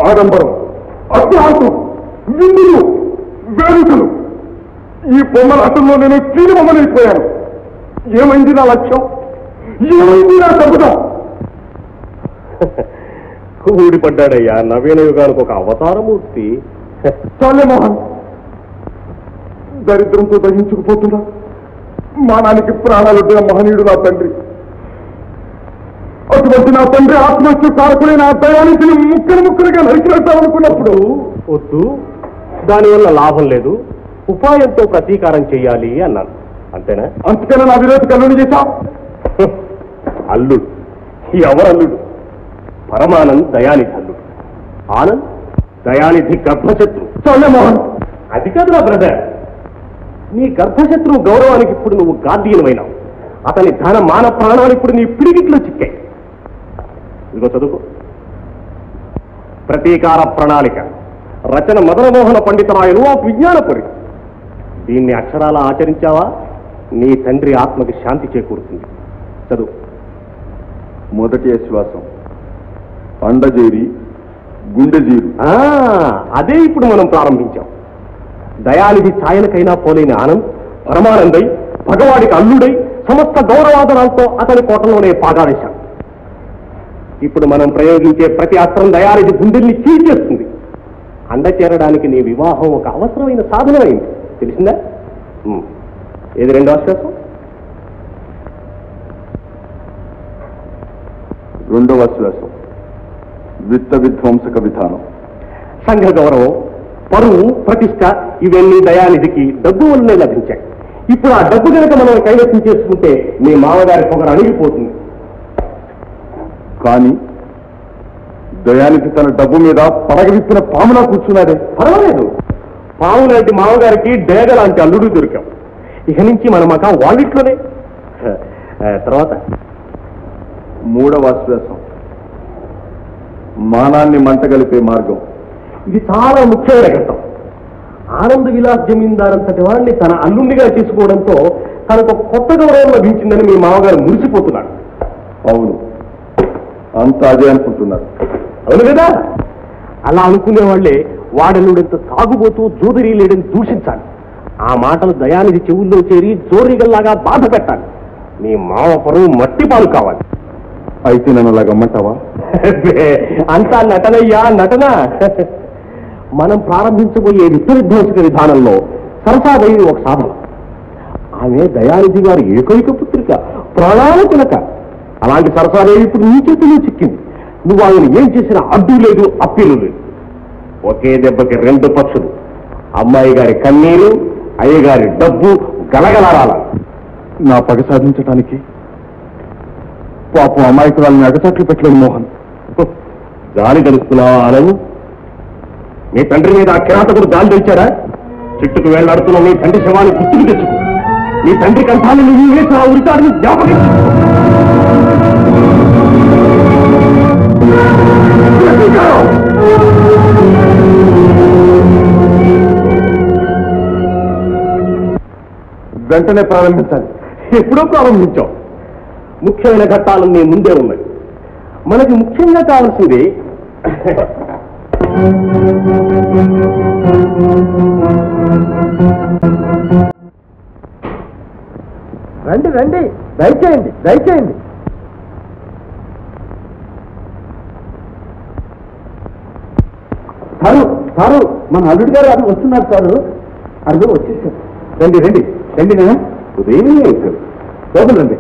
ఆడంబరం, అత్యాసం, విందులు, వేడుకలు, ఈ బొమ్మలాటంలో నేను కీలుమమనైపోయాను. ఏమైంది నా లక్ష్యం? ఏమైంది నా తగ్గుదా? ఊడిపడ్డాడయ్యా నవీన యుగానికి ఒక అవతారమూర్తి. చాలే మోహన్, దరిద్రంతో దహించుకుపోతున్నా. మానానికి ప్రాణాలుడ్డిన మహనీయుడు నా తండ్రి. అటువంటి నా తండ్రి ఆత్మహత్య కారకులైన ఆ దయానికి ముక్కలు ముక్కలుగా నరికివేద్దామనుకున్నప్పుడు వద్దు, దానివల్ల లాభం లేదు, ఉపాయంతో ప్రతీకారం చెయ్యాలి అన్నాను. అంతేనా? అంతకన్నా నా విరోధి కల్లుని చేశా. అల్లుడు ఎవరల్లుడు? పరమానంద్ దయానిధి అల్లుడు. ఆనంద్ దయానిధి గర్భశత్రు. చాలే మోహన్, అది కాదురా బ్రదర్, నీ గర్భశత్రువు గౌరవానికి ఇప్పుడు నువ్వు గార్డియనమైనావు. అతని ధన మాన ప్రాణాలు ఇప్పుడు నీ పిడికిట్లో చిక్కాయి. ఇదిగో చదువుకో. ప్రతీకార ప్రణాళిక, రచన మదనమోహన పండితరాయలు ఆఫ్ విజ్ఞానపురి. దీన్ని అక్షరాల ఆచరించావా నీ తండ్రి ఆత్మకి శాంతి చేకూరుతుంది. చదువు. మొదటి ఆశ్వాసం అండజేరి గుండెజీరు. అదే ఇప్పుడు మనం ప్రారంభించాం. దయానిధి ఛాయలకైనా పోలేని ఆనంద్ పరమానందై భగవాడికి అల్లుడై సమస్త గౌరవాదనాలతో అతని కోటలోనే పాగావేశాడు. ఇప్పుడు మనం ప్రయోగించే ప్రతి అస్త్రం దయానిధి గుండెల్ని చీల్చేస్తుంది. అండ చేరడానికి నీ వివాహం ఒక అవసరమైన సాధనమైంది, తెలిసిందా? ఏది రెండో ఆశ్వాసం? రెండవ ఆశ్వాసం విత్త విధ్వంసక విధానం. సంఘ గౌరవం, పరువు, ప్రతిష్ట ఇవన్నీ దయానిధికి డబ్బు వల్లనే లభించాయి. ఇప్పుడు ఆ డబ్బు కనుక మనం కైవసం చేసుకుంటే మీ మామగారి పొగరు అణిగిపోతుంది. కానీ దయానిధి తన డబ్బు మీద పడగ విప్పిన పాములా కూర్చున్నాడే. పర్వాలేదు, పాము లాంటి మామగారికి డేగ లాంటి అల్లుడు దొరికాం. ఇక నుంచి మన మకా వాళ్ళిట్లోనే. తర్వాత మూడవ ఆశ్వాసం మానాన్ని మంటగలిపే మార్గం. ఇది చాలా ముఖ్యమైన ఘట్టం. ఆనంద్ విలాస్ జమీందారంతటి వాడిని తన అల్లుండిగా చేసుకోవడంతో తనకు కొత్త గౌరవం లభించిందని మీ మామగారు మురిసిపోతున్నాడు. అవును, అంతా అదే అనుకుంటున్నారు. అవును కదా? అలా అనుకునే వాళ్లే వాడల్లుడంత తాగుబోతూ జోదరి లేడని దూషించాలి. ఆ మాటలు దయానిధి చెవుల్లో చేరి జోరిగల్లాగా బాధ పెట్టాలి. మీ మామ పరువు మట్టి పాలు కావాలి. అయితే నన్ను అలా గమ్మంటావా? అంతా నటనయ్యా, నటన. మనం ప్రారంభించబోయే విత్త విధ్వంసక విధానంలో సరసాదేవి ఒక సాధన. ఆమె దయానిధి గారి ఏకైక పుత్రిక, ప్రాణాలచనక. అలాంటి సరసాదేవి ఇప్పుడు నీ చేతిలో చిక్కింది. నువ్వు ఆమెను ఏం చేసినా అడ్డు లేదు, అప్పీలు లేదు. ఒకే దెబ్బకి రెండు పక్షులు. అమ్మాయి గారి కన్నీరు, అయ్యగారి డబ్బు గలగలారాల. నా పగ సాధించటానికి పాపం అమాయకురాలని అగచాట్లు పెట్టలేను మోహన్. గాలి తెలుస్తున్నావా ఆనంద్? నీ తండ్రి మీద ఆ కిరాతకుడు గాలి తెలిచారా? చెట్టుకు వేళ్లాడుతున్న నీ తండ్రి శవాన్ని గుర్తుకు తెచ్చుకో. నీ తండ్రి కంఠాన్ని నువ్వు వేసిన ఉరితాడిని జ్ఞాపకం. వెంటనే ప్రారంభించాలి. ఎప్పుడో ప్రారంభించాం. ముఖ్యమైన ఘట్టాలన్నీ ముందే ఉన్నాయి. మనకి ముఖ్యంగా కావాల్సింది రండి రండి, దయచేయండి దయచేయండి. సారు మన అల్లుడి గారు అది వస్తున్నారు సారు. అడుగు వచ్చేసారు. రండి రండి రండి. నేను ఉదయం లోపల రండి.